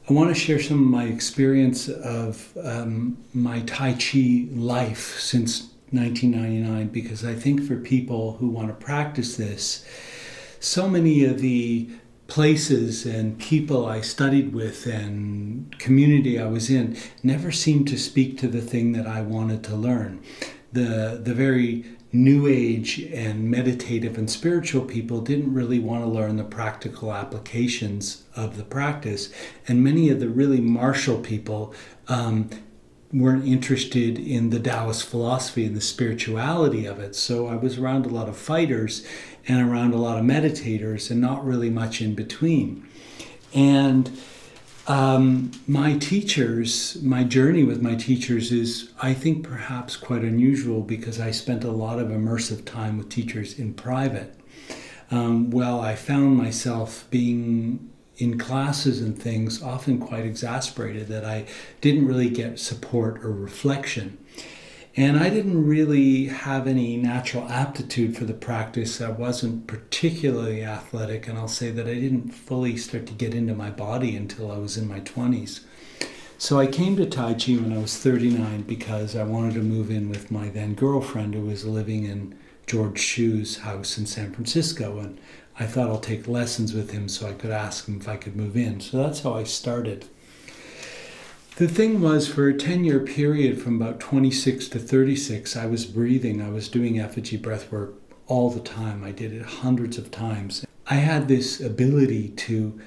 I want to share some of my experience of my Tai Chi life since 1999, because I think for people who want to practice this, so many of the places and people I studied with and community I was in never seemed to speak to the thing that I wanted to learn. The very new age and meditative and spiritual people didn't really want to learn the practical applications of the practice, and many of the really martial people weren't interested in the Taoist philosophy and the spirituality of it. So I was around a lot of fighters and around a lot of meditators and not really much in between. And my teachers, my journey with my teachers is, I think, perhaps quite unusual, because I spent a lot of immersive time with teachers in private. I found myself being in classes and things often quite exasperated that I didn't really get support or reflection. And I didn't really have any natural aptitude for the practice. I wasn't particularly athletic, and I'll say that I didn't fully start to get into my body until I was in my 20s. So I came to Tai Chi when I was 39 because I wanted to move in with my then girlfriend, who was living in George Shu's house in San Francisco, and I thought I'll take lessons with him so I could ask him if I could move in. So that's how I started. The thing was, for a 10-year period from about 26 to 36, I was breathing. I was doing effigy breath work all the time. I did it hundreds of times. I had this ability to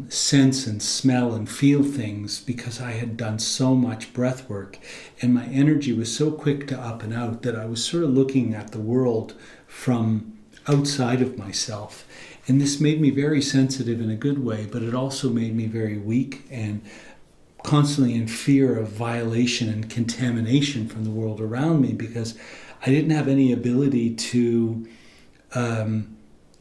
sense and smell and feel things because I had done so much breath work, and my energy was so quick to up and out that I was sort of looking at the world from outside of myself. And this made me very sensitive in a good way, but it also made me very weak and constantly in fear of violation and contamination from the world around me, because I didn't have any ability to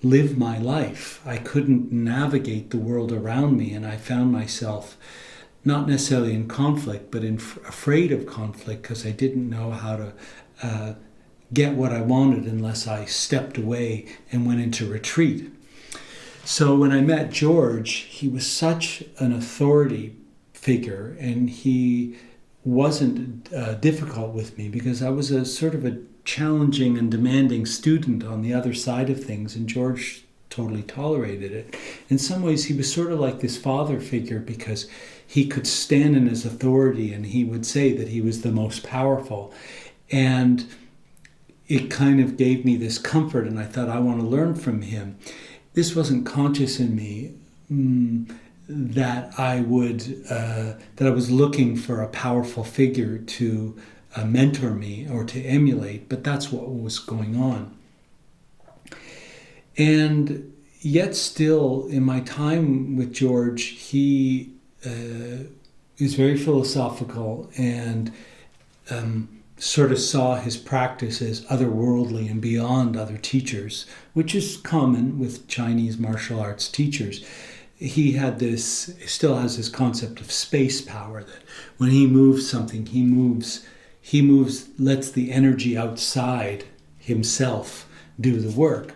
live my life. I couldn't navigate the world around me, and I found myself not necessarily in conflict, but afraid of conflict, because I didn't know how to get what I wanted unless I stepped away and went into retreat. So when I met George, he was such an authority figure, and he wasn't difficult with me because I was a sort of a challenging and demanding student on the other side of things, and George totally tolerated it. In some ways, he was sort of like this father figure because he could stand in his authority and he would say that he was the most powerful. And it kind of gave me this comfort, and I thought, I want to learn from him. This wasn't conscious in me that I was looking for a powerful figure to mentor me or to emulate, but that's what was going on. And yet still, in my time with George, he is very philosophical and sort of saw his practice as otherworldly and beyond other teachers, which is common with Chinese martial arts teachers. He still has this concept of space power, that when he moves something, he moves, lets the energy outside himself do the work.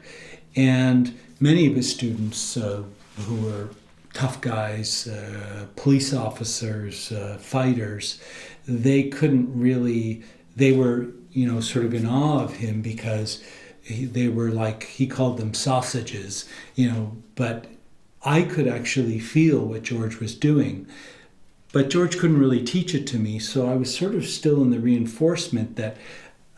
And many of his students who were tough guys, police officers, fighters, they were, sort of in awe of him because they were like, he called them sausages, but I could actually feel what George was doing. But George couldn't really teach it to me, so I was sort of still in the reinforcement that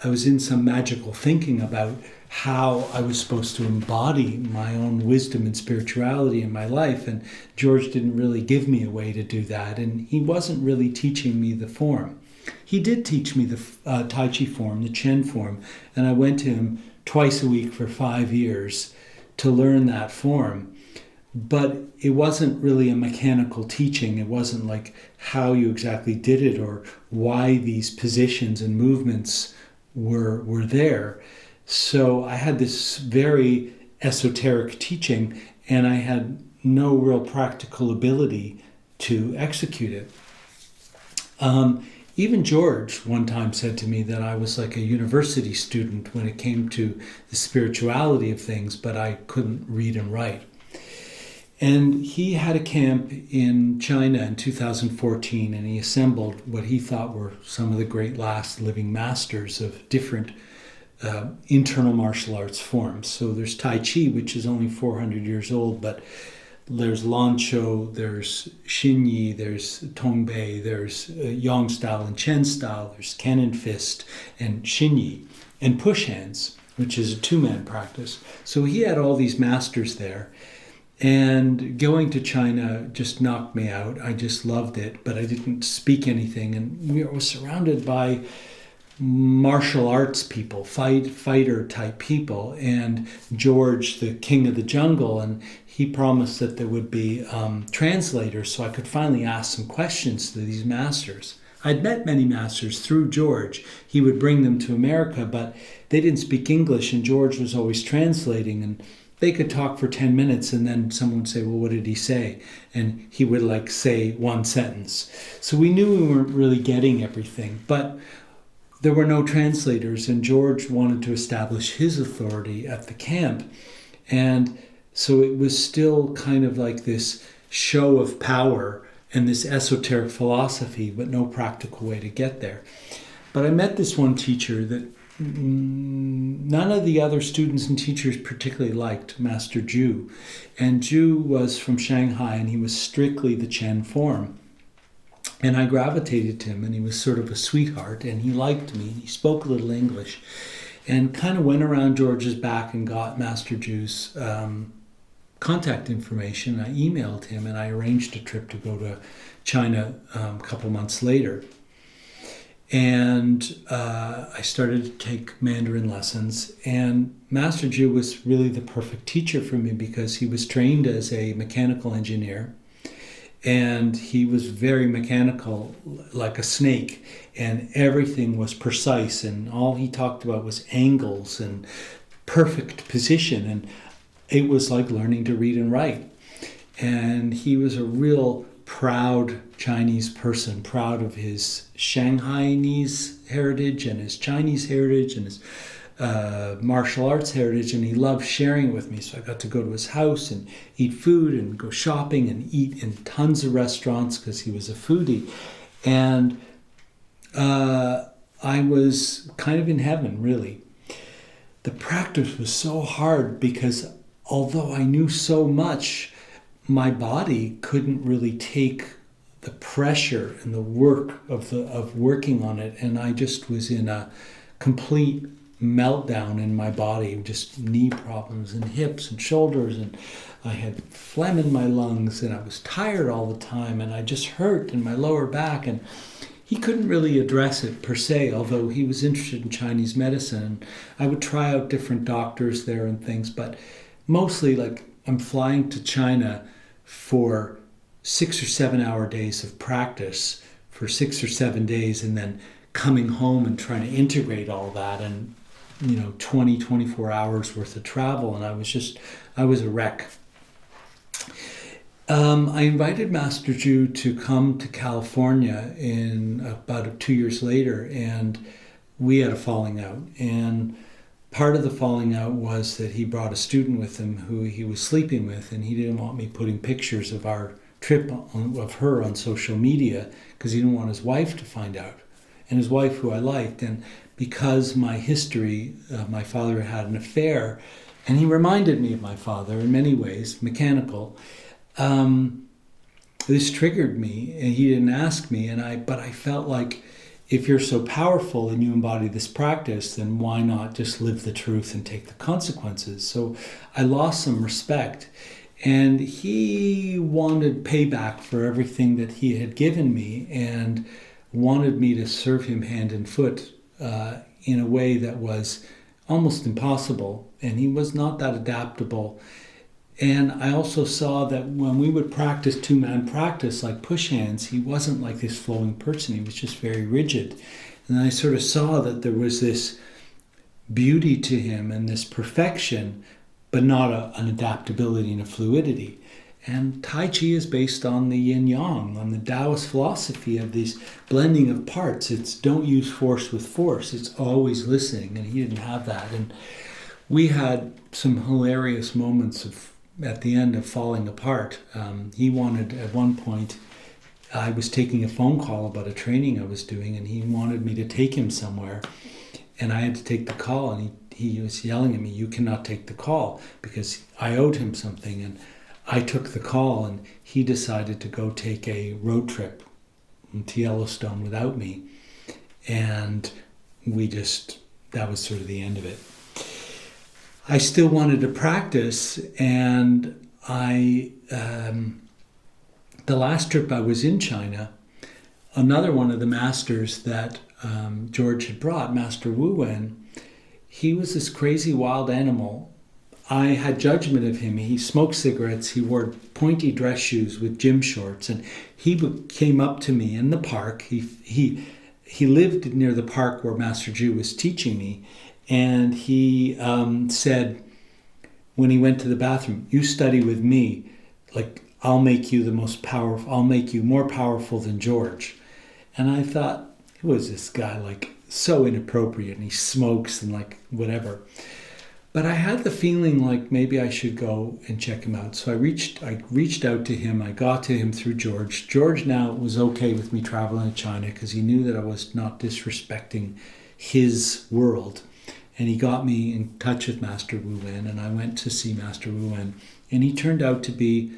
I was in some magical thinking about how I was supposed to embody my own wisdom and spirituality in my life, and George didn't really give me a way to do that, and he wasn't really teaching me the form. He did teach me the Tai Chi form, the Chen form, and I went to him twice a week for 5 years to learn that form. But it wasn't really a mechanical teaching. It wasn't like how you exactly did it or why these positions and movements were there. So I had this very esoteric teaching, and I had no real practical ability to execute it. Even George one time said to me that I was like a university student when it came to the spirituality of things, but I couldn't read and write. And he had a camp in China in 2014, and he assembled what he thought were some of the great last living masters of different internal martial arts forms. So there's Tai Chi, which is only 400 years old, but there's Lan Shou, there's Xin Yi, there's Tong Bei, there's Yang style and Chen style, there's Cannon Fist and Xin Yi, and push hands, which is a two-man practice. So he had all these masters there. And going to China just knocked me out. I just loved it, but I didn't speak anything. And we were surrounded by martial arts people, fighter type people, and George, the king of the jungle, and he promised that there would be translators so I could finally ask some questions to these masters. I'd met many masters through George. He would bring them to America, but they didn't speak English, and George was always translating, and they could talk for 10 minutes and then someone would say, well, what did he say? And he would say one sentence. So we knew we weren't really getting everything, but there were no translators, and George wanted to establish his authority at the camp. And so it was still kind of like this show of power and this esoteric philosophy, but no practical way to get there. But I met this one teacher that none of the other students and teachers particularly liked, Master Zhu. And Zhu was from Shanghai, and he was strictly the Chen form. And I gravitated to him, and he was sort of a sweetheart, and he liked me, and he spoke a little English, and kind of went around George's back and got Master Zhu's contact information. I emailed him, and I arranged a trip to go to China a couple months later. And I started to take Mandarin lessons, and Master Zhu was really the perfect teacher for me because he was trained as a mechanical engineer, and he was very mechanical, like a snake, and everything was precise, and all he talked about was angles and perfect position, and it was like learning to read and write. And he was a real proud Chinese person, proud of his Shanghainese heritage and his Chinese heritage and his martial arts heritage, and he loved sharing it with me. So I got to go to his house and eat food and go shopping and eat in tons of restaurants because he was a foodie. And I was kind of in heaven, really. The practice was so hard because although I knew so much, my body couldn't really take the pressure and the work of working on it, and I just was in a complete meltdown in my body, just knee problems and hips and shoulders, and I had phlegm in my lungs, and I was tired all the time, and I just hurt in my lower back. And he couldn't really address it per se, although he was interested in Chinese medicine, and I would try out different doctors there and things, but mostly I'm flying to China for 6 or 7 hour days of practice for 6 or 7 days, and then coming home and trying to integrate all that, and 24 hours worth of travel, and I was a wreck. I invited Master Zhu to come to California in about 2 years later, and we had a falling out. And part of the falling out was that he brought a student with him who he was sleeping with, and he didn't want me putting pictures of our trip of her on social media because he didn't want his wife to find out, and his wife, who I liked. And because my history, my father had an affair, and he reminded me of my father in many ways, mechanical. This triggered me, and he didn't ask me, but I felt like, if you're so powerful and you embody this practice, then why not just live the truth and take the consequences? So I lost some respect, and he wanted payback for everything that he had given me and wanted me to serve him hand and foot in a way that was almost impossible, and he was not that adaptable. And I also saw that when we would practice two-man practice, like push hands, he wasn't like this flowing person. He was just very rigid. And I sort of saw that there was this beauty to him and this perfection, but not an adaptability and a fluidity. And Tai Chi is based on the yin-yang, on the Taoist philosophy of these blending of parts. It's don't use force with force. It's always listening, and he didn't have that. And we had some hilarious moments of at the end of falling apart. He wanted, at one point, I was taking a phone call about a training I was doing, and he wanted me to take him somewhere, and I had to take the call, and he was yelling at me, "You cannot take the call," because I owed him something, and I took the call, and he decided to go take a road trip to Yellowstone without me, and that was sort of the end of it. I still wanted to practice, and the last trip I was in China, another one of the masters that George had brought, Master Wu Wen, he was this crazy wild animal. I had judgment of him. He smoked cigarettes. He wore pointy dress shoes with gym shorts, and he came up to me in the park. He lived near the park where Master Ju was teaching me, and he said, when he went to the bathroom, "You study with me, like I'll make you I'll make you more powerful than George." And I thought, who is this guy? Like, so inappropriate, and he smokes and like whatever. But I had the feeling like maybe I should go and check him out. So I reached out to him. I got to him through George. George now was okay with me traveling to China because he knew that I was not disrespecting his world. And he got me in touch with Master Wu Wen, and I went to see Master Wu Wen. And he turned out to be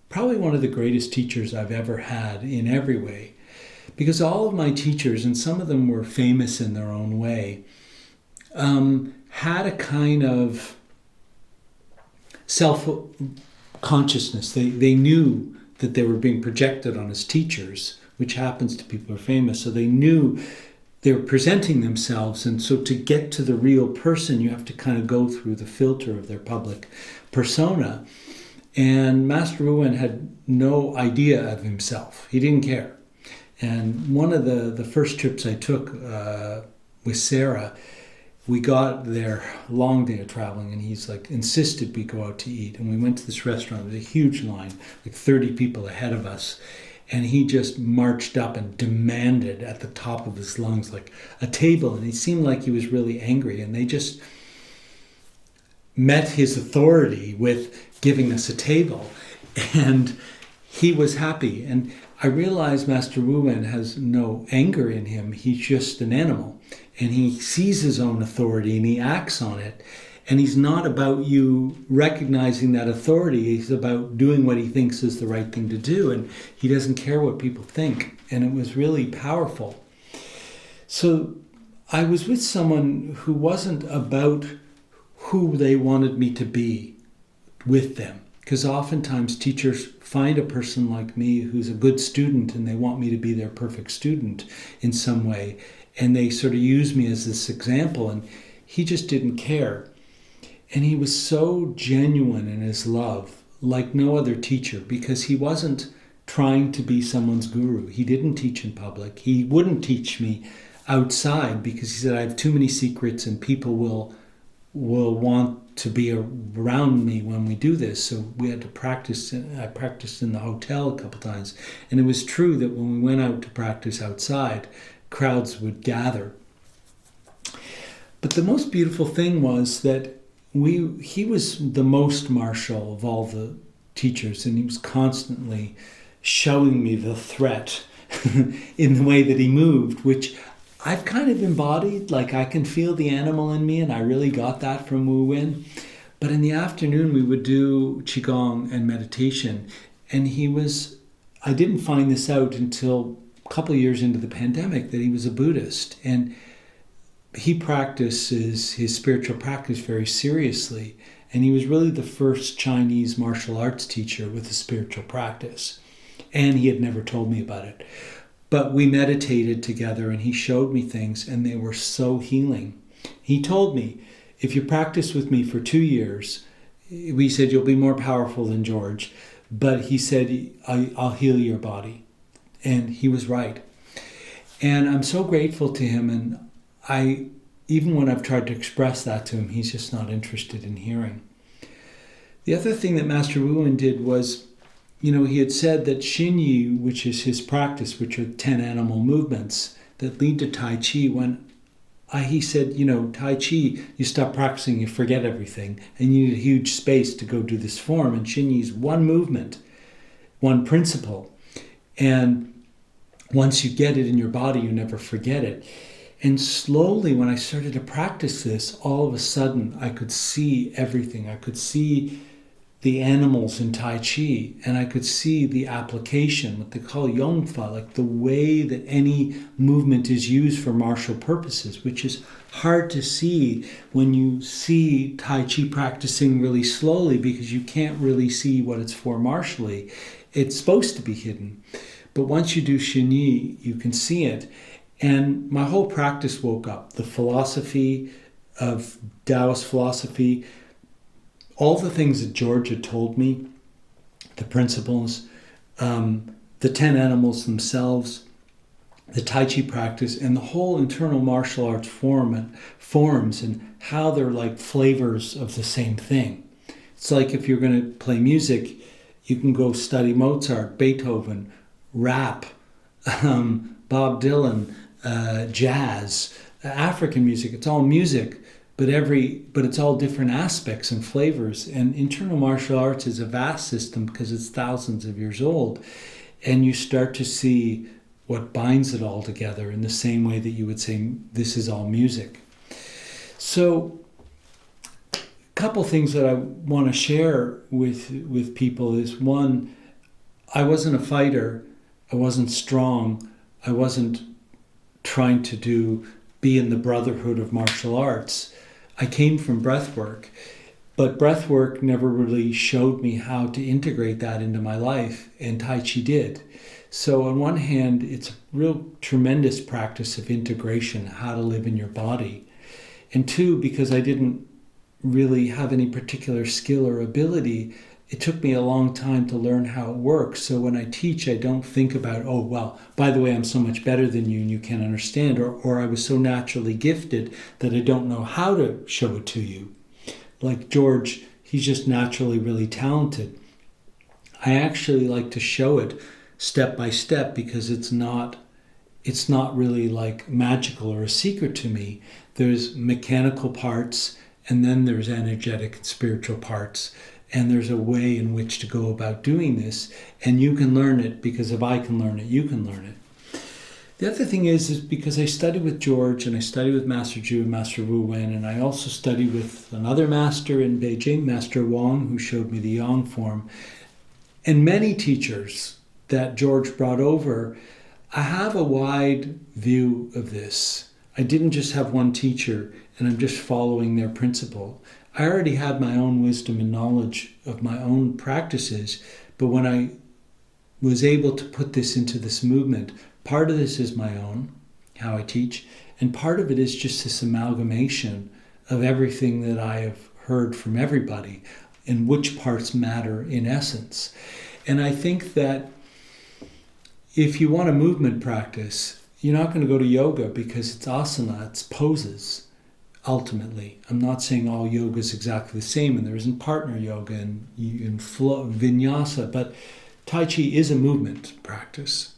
probably one of the greatest teachers I've ever had in every way. Because all of my teachers, and some of them were famous in their own way, had a kind of self-consciousness. They knew that they were being projected on as teachers, which happens to people who are famous. So they knew they were presenting themselves. And so to get to the real person, you have to kind of go through the filter of their public persona. And Master Wu Wen had no idea of himself. He didn't care. And one of the first trips I took with Sarah, we got there, long day of traveling, and he's like insisted we go out to eat. And we went to this restaurant. There was a huge line, like 30 people ahead of us. And he just marched up and demanded at the top of his lungs, like a table. And he seemed like he was really angry. And they just met his authority with giving us a table. And he was happy. And I realized Master Wu Wen has no anger in him. He's just an animal. And he sees his own authority and he acts on it. And he's not about you recognizing that authority. He's about doing what he thinks is the right thing to do. And he doesn't care what people think. And it was really powerful. So I was with someone who wasn't about who they wanted me to be with them. Because oftentimes teachers find a person like me who's a good student and they want me to be their perfect student in some way. And they sort of use me as this example. And he just didn't care. And he was so genuine in his love, like no other teacher, because he wasn't trying to be someone's guru. He didn't teach in public. He wouldn't teach me outside because he said, I have too many secrets and people will want to be around me when we do this. So we had to practice. I practiced in the hotel a couple times. And it was true that when we went out to practice outside, crowds would gather. But the most beautiful thing was that he was the most martial of all the teachers, and he was constantly showing me the threat in the way that he moved, which I've kind of embodied. Like, I can feel the animal in me, and I really got that from Wu Wen. But in the afternoon, we would do Qigong and meditation, and I didn't find this out until a couple of years into the pandemic, that he was a Buddhist, and he practices his spiritual practice very seriously. And he was really the first Chinese martial arts teacher with a spiritual practice. And he had never told me about it. But we meditated together and he showed me things and they were so healing. He told me, if you practice with me for 2 years, we said you'll be more powerful than George. But he said, I'll heal your body. And he was right. And I'm so grateful to him. And even when I've tried to express that to him, he's just not interested in hearing. The other thing that Master Wu Wen did was, he had said that Xin Yi, which is his practice, which are 10 animal movements that lead to Tai Chi, when he said, Tai Chi, you stop practicing, you forget everything, and you need a huge space to go do this form. And Xinyi is one movement, one principle. And once you get it in your body, you never forget it. And slowly, when I started to practice this, all of a sudden, I could see everything. I could see the animals in Tai Chi, and I could see the application, what they call yongfa, like the way that any movement is used for martial purposes, which is hard to see when you see Tai Chi practicing really slowly, because you can't really see what it's for martially. It's supposed to be hidden. But once you do Xinyi, you can see it. And my whole practice woke up. The philosophy of Taoist philosophy, all the things that George had told me, the principles, the 10 animals themselves, the Tai Chi practice, and the whole internal martial arts forms and how they're like flavors of the same thing. It's like if you're going to play music, you can go study Mozart, Beethoven, rap, Bob Dylan, jazz, African music. It's all music, but it's all different aspects and flavors. And internal martial arts is a vast system because it's thousands of years old. And you start to see what binds it all together in the same way that you would say this is all music. So a couple things that I want to share with people is, one, I wasn't a fighter. I wasn't strong. I wasn't trying to be in the brotherhood of martial arts. I came from breathwork, but breathwork never really showed me how to integrate that into my life, and Tai Chi did. So on one hand, it's a real tremendous practice of integration, how to live in your body. And two, because I didn't really have any particular skill or ability, it took me a long time to learn how it works. So when I teach, I don't think about, oh, well, by the way, I'm so much better than you and you can't understand, or I was so naturally gifted that I don't know how to show it to you. Like George, he's just naturally really talented. I actually like to show it step by step because it's not really like magical or a secret to me. There's mechanical parts, and then there's energetic and spiritual parts. And there's a way in which to go about doing this. And you can learn it, because if I can learn it, you can learn it. The other thing is because I studied with George, and I studied with Master Zhu and Master Wu Wen, and I also studied with another master in Beijing, Master Wang, who showed me the Yang form. And many teachers that George brought over, I have a wide view of this. I didn't just have one teacher, and I'm just following their principle. I already had my own wisdom and knowledge of my own practices, but when I was able to put this into this movement, part of this is my own, how I teach, and part of it is just this amalgamation of everything that I have heard from everybody and which parts matter in essence. And I think that if you want a movement practice, you're not going to go to yoga because it's asana, it's poses. Ultimately, I'm not saying all yoga is exactly the same, and there isn't partner yoga and flow, vinyasa, but Tai Chi is a movement practice,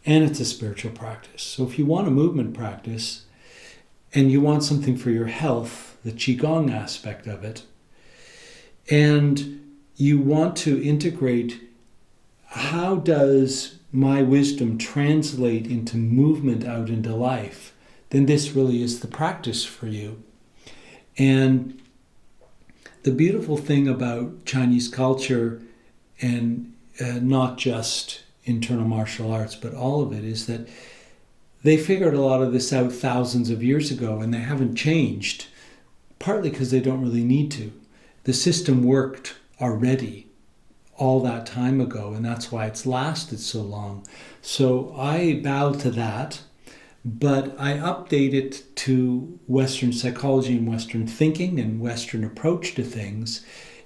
and it's a spiritual practice. So if you want a movement practice, and you want something for your health, the Qigong aspect of it, and you want to integrate how does my wisdom translate into movement out into life, then this really is the practice for you. And the beautiful thing about Chinese culture, and not just internal martial arts, but all of it, is that they figured a lot of this out thousands of years ago, and they haven't changed, partly because they don't really need to. The system worked already all that time ago, and that's why it's lasted so long. So I bow to that. But I update it to Western psychology and Western thinking and Western approach to things.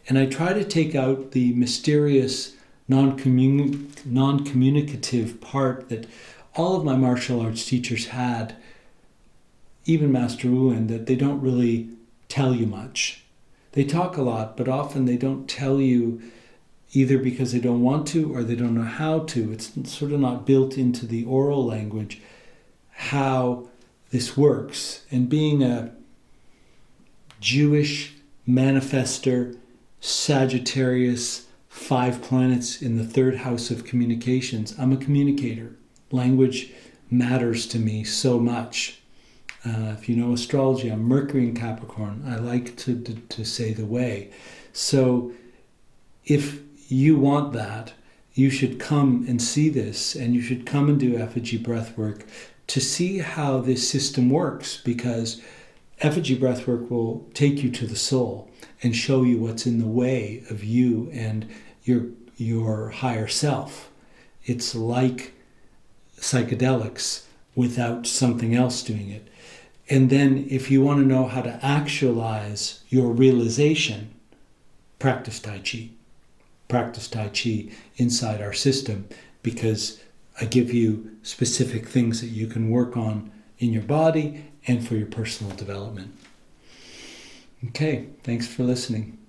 And I try to take out the mysterious, non-communicative part that all of my martial arts teachers had, even Master Wu, and that they don't really tell you much. They talk a lot, but often they don't tell you either because they don't want to or they don't know how to. It's sort of not built into the oral language how this works. And being a Jewish manifester, Sagittarius, 5 planets in the 3rd house of communications, I'm a communicator. Language matters to me so much. If you know astrology, I'm Mercury in Capricorn. I like to say the way. So if you want that, you should come and see this, and you should come and do effigy breathwork to see how this system works, because effigy breathwork will take you to the soul and show you what's in the way of you and your higher self. It's like psychedelics without something else doing it. And then if you want to know how to actualize your realization, practice Tai Chi. Practice Tai Chi inside our system, because I give you specific things that you can work on in your body and for your personal development. Okay, thanks for listening.